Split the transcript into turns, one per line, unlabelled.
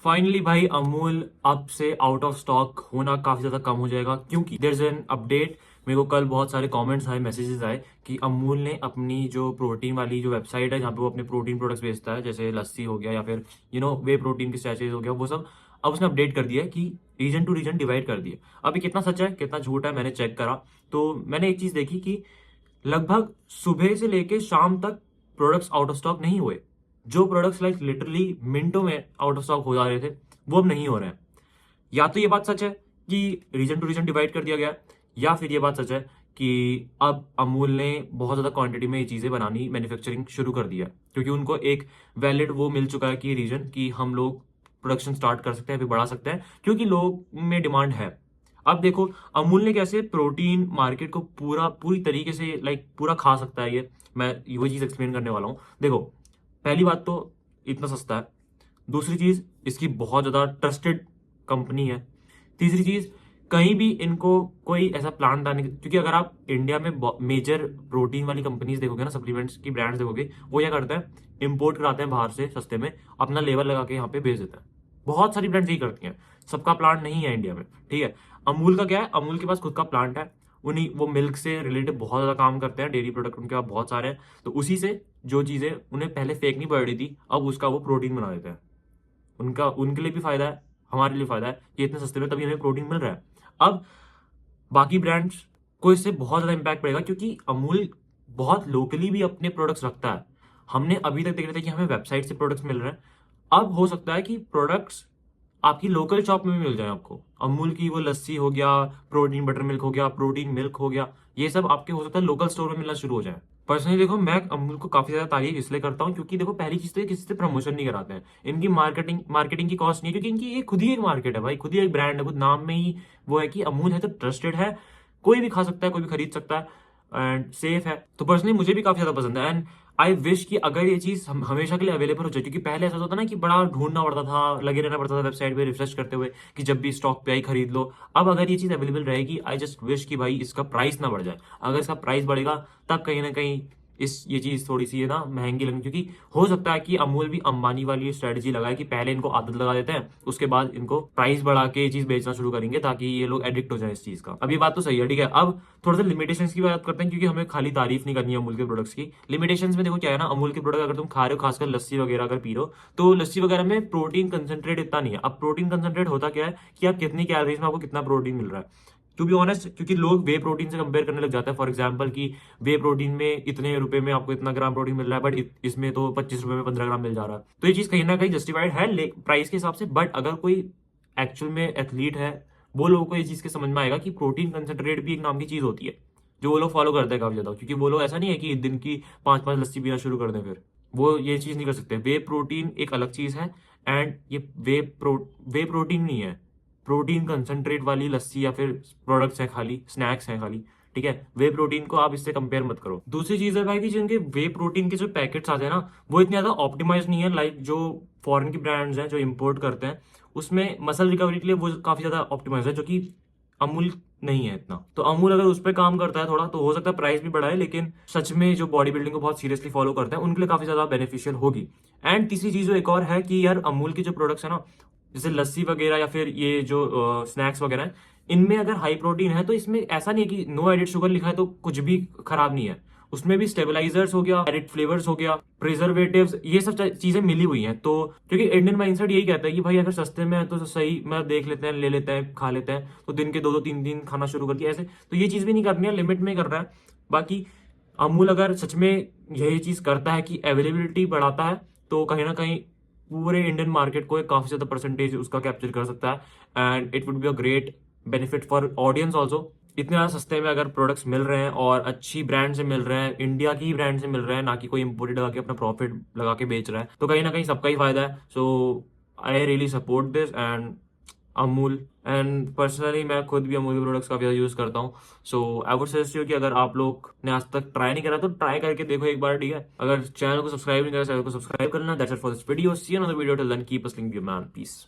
Finally भाई अमूल अब से आउट ऑफ स्टॉक होना काफी ज्यादा कम हो जाएगा, क्योंकि देयर इज एन अपडेट। मेरे को कल बहुत सारे कमेंट्स आए, मैसेजेस आए कि अमूल ने अपनी जो प्रोटीन वाली जो वेबसाइट है जहाँ पे वो अपने प्रोटीन प्रोडक्ट्स बेचता है, जैसे लस्सी हो गया या फिर वे प्रोटीन के सैचेज हो गया, वो सब अब उसने अपडेट कर दिया है कि रीजन टू रीजन डिवाइड कर दिया। अब ये कितना सच है कितना झूठ है मैंने चेक करा, तो मैंने एक चीज देखी कि लगभग सुबह से लेके शाम तक प्रोडक्ट्स आउट ऑफ स्टॉक नहीं हुए। जो प्रोडक्ट्स लाइक लिटरली मिनटों में आउट ऑफ स्टॉक हो जा रहे थे वो अब नहीं हो रहे हैं। या तो ये बात सच है कि रीजन टू रीजन डिवाइड कर दिया गया है, या फिर ये बात सच है कि अब अमूल ने बहुत ज्यादा क्वांटिटी में ये चीजें बनानी मैन्युफैक्चरिंग शुरू कर दिया है, क्योंकि उनको एक वैलिड वो मिल चुका है कि रीजन कि हम लोग प्रोडक्शन स्टार्ट कर सकते हैं, फिर बढ़ा सकते हैं, क्योंकि लोग में डिमांड है। अब देखो अमूल ने कैसे प्रोटीन मार्केट को पूरी तरीके से पूरा खा सकता है, ये मैं वो चीज एक्सप्लेन करने वाला हूँ। देखो, पहली बात तो इतना सस्ता है। दूसरी चीज, इसकी बहुत ज्यादा ट्रस्टेड कंपनी है। तीसरी चीज, कहीं भी इनको कोई ऐसा प्लांट आने, क्योंकि अगर आप इंडिया में मेजर प्रोटीन वाली कंपनीज देखोगे ना, सप्लीमेंट्स की ब्रांड्स देखोगे, वो क्या करते हैं, इंपोर्ट कराते हैं बाहर से सस्ते में, अपना लेवल लगा के यहाँ पे भेज देते हैं। बहुत सारी ब्रांड्स यही करती हैं। सबका प्लांट नहीं है इंडिया में, ठीक है। अमूल का क्या है, अमूल के पास खुद का प्लांट है। उन्हीं वो मिल्क से रिलेटेड बहुत ज्यादा काम करते हैं, डेयरी प्रोडक्ट उनके पास बहुत सारे हैं, तो उसी से जो चीजें उन्हें पहले फेंक नहीं पड़ रही थी, अब उसका वो प्रोटीन बना देते हैं। उनका उनके लिए भी फायदा है, हमारे लिए फायदा है कि इतने सस्ते में तभी हमें प्रोटीन मिल रहा है। अब बाकी ब्रांड्स को इससे बहुत ज्यादा इंपैक्ट पड़ेगा, क्योंकि अमूल बहुत लोकली भी अपने प्रोडक्ट्स रखता है। हमने अभी तक देख रहे थे कि हमें वेबसाइट से प्रोडक्ट्स मिल रहे हैं, अब हो सकता है कि प्रोडक्ट्स आपकी लोकल शॉप में भी मिल जाए आपको। अमूल की वो लस्सी हो गया, प्रोटीन बटर मिल्क हो गया, प्रोटीन मिल्क हो गया, ये सब आपके हो सकता है लोकल स्टोर में मिलना शुरू हो जाए। पर्सनली देखो, मैं अमूल को काफी ज्यादा तारीफ इसलिए करता हूँ क्योंकि देखो, पहली चीज तो ये किसी से प्रमोशन नहीं कराते हैं, इनकी मार्केटिंग की कॉस्ट नहीं है, क्योंकि इनकी ये खुद ही एक मार्केट है भाई, खुद ही एक ब्रांड है, खुद नाम में ही वो है कि अमूल है, तो ट्रस्टेड है, कोई भी खा सकता है, कोई भी खरीद सकता है एंड सेफ है। तो पर्सनली मुझे भी काफी ज्यादा पसंद है एंड आई विश कि अगर ये चीज हमेशा के लिए अवेलेबल हो जाए, क्योंकि पहले ऐसा होता ना कि बड़ा ढूंढना पड़ता था, लगे रहना पड़ता था वेबसाइट पे रिफ्रेश करते हुए कि जब भी स्टॉक पे आई खरीद लो। अब अगर ये चीज अवेलेबल रहेगी, आई जस्ट विश कि भाई इसका प्राइस ना बढ़ जाए। अगर इसका प्राइस बढ़ेगा तब कहीं ना कहीं ये चीज थोड़ी सी है ना महंगी लगनी, क्योंकि हो सकता है कि अमूल भी अंबानी वाली स्ट्रेटजी लगाए कि पहले इनको आदत लगा देते हैं, उसके बाद इनको प्राइस बढ़ा के ये चीज बेचना शुरू करेंगे ताकि ये लोग एडिक्ट हो जाए इस चीज का। अब ये बात तो सही है, ठीक है। अब थोड़ा सा लिमिटेशंस की बात करते हैं, क्योंकि हमें खाली तारीफ नहीं करनी है अमूल के प्रोडक्ट्स की। लिमिटेशंस में देखो क्या है ना, अमूल के प्रोडक्ट अगर तुम खा रहे हो, खासकर लस्सी वगैरह अगर पी रहे हो, तो लस्सी वगैरह में प्रोटीन कंसेंट्रेट इतना नहीं है। अब प्रोटीन कंसेंट्रेट होता क्या है कि आप कितनी कैलोरीज में आपको कितना प्रोटीन मिल रहा है, टू बी ऑनेस्ट, क्योंकि लोग वे प्रोटीन से कंपेयर करने लग जाते हैं। फॉर एग्जांपल कि वे प्रोटीन में इतने रुपए में आपको इतना ग्राम प्रोटीन मिल रहा है, बट इसमें तो 25 रुपए में 15 ग्राम मिल जा रहा है। तो ये चीज कहीं ना कहीं जस्टिफाइड है प्राइस के हिसाब से, बट अगर कोई एक्चुअल में एथलीट है, वो लोगों को ये चीज के समझ में आएगा कि प्रोटीन कंसेंट्रेट भी एक नाम की चीज होती है, जो वो लोग फॉलो करते हैं काफी ज्यादा। क्योंकि वो लोग ऐसा नहीं है कि दिन की 5-5 लस्सी पीना शुरू कर दें, फिर वो ये चीज नहीं कर सकते। वे प्रोटीन एक अलग चीज है एंड ये वे प्रोटीन नहीं है, प्रोटीन कंसंट्रेट वाली लस्सी या फिर प्रोडक्ट्स हैं, खाली स्नैक्स हैं खाली, ठीक है। वे प्रोटीन को आप इससे कंपेयर मत करो। दूसरी चीज है भाई कि जिनके वे प्रोटीन के जो पैकेट्स आते हैं ना, वो इतने ज्यादा ऑप्टिमाइज नहीं है, लाइक जो फॉरेन की ब्रांड्स हैं जो इंपोर्ट करते हैं, उसमें मसल रिकवरी के लिए वो काफी ज्यादा ऑप्टिमाइज है, जो कि अमूल नहीं है इतना। तो अमूल अगर उस पर काम करता है थोड़ा, तो हो सकता है प्राइस भी बढ़ाए, लेकिन सच में जो बॉडी बिल्डिंग को बहुत सीरियसली फॉलो करते हैं उनके लिए काफी ज्यादा बेनिफिशियल होगी। एंड तीसरी चीज जो एक और है कि यार, अमूल के जो प्रोडक्ट्स है ना, जैसे लस्सी वगैरह या फिर ये जो स्नैक्स वगैरह है, इनमें अगर हाई प्रोटीन है तो इसमें ऐसा नहीं है कि नो एडिड शुगर लिखा है तो कुछ भी खराब नहीं है। उसमें भी स्टेबलाइजर्स हो गया, एडिड फ्लेवर्स हो गया, प्रिजर्वेटिव्स, ये सब चीजें मिली हुई हैं। तो क्योंकि इंडियन माइंडसेट यही कहता है कि भाई अगर सस्ते में है तो सही, मैं देख लेते हैं, ले लेते हैं, खा लेते हैं, तो दिन के 2-2 3 दिन खाना शुरू करके ऐसे, तो ये चीज भी नहीं करनी है, लिमिट में कर रहा है। बाकी अमूल अगर सच में यही चीज करता है कि अवेलेबिलिटी बढ़ाता है, तो कहीं ना कहीं पूरे इंडियन मार्केट को एक काफी ज्यादा परसेंटेज उसका कैप्चर कर सकता है and it would be a great benefit for audience also. इतने ज्यादा सस्ते में अगर प्रोडक्ट्स मिल रहे हैं और अच्छी ब्रांड से मिल रहे हैं, इंडिया की ही ब्रांड से मिल रहे हैं, ना कि कोई इंपोर्टेड लगा के अपना प्रॉफिट लगा के बेच रहा है, तो कहीं ना कहीं सबका ही फायदा है। So I really support this and Amul, and personally मैं खुद भी अमूल के प्रोडक्ट्स काफी ज्यादा यूज करता हूँ। सो आई वुड सजेस्ट यू कि अगर आप लोग ने आज तक ट्राई नहीं करा तो ट्राई करके देखो एक बार, ठीक है। अगर चैनल को सब्सक्राइब नहीं करा, चैनल को सब्सक्राइब करना। That's it for this video, see you in another video, till then keep listening to your man, piece.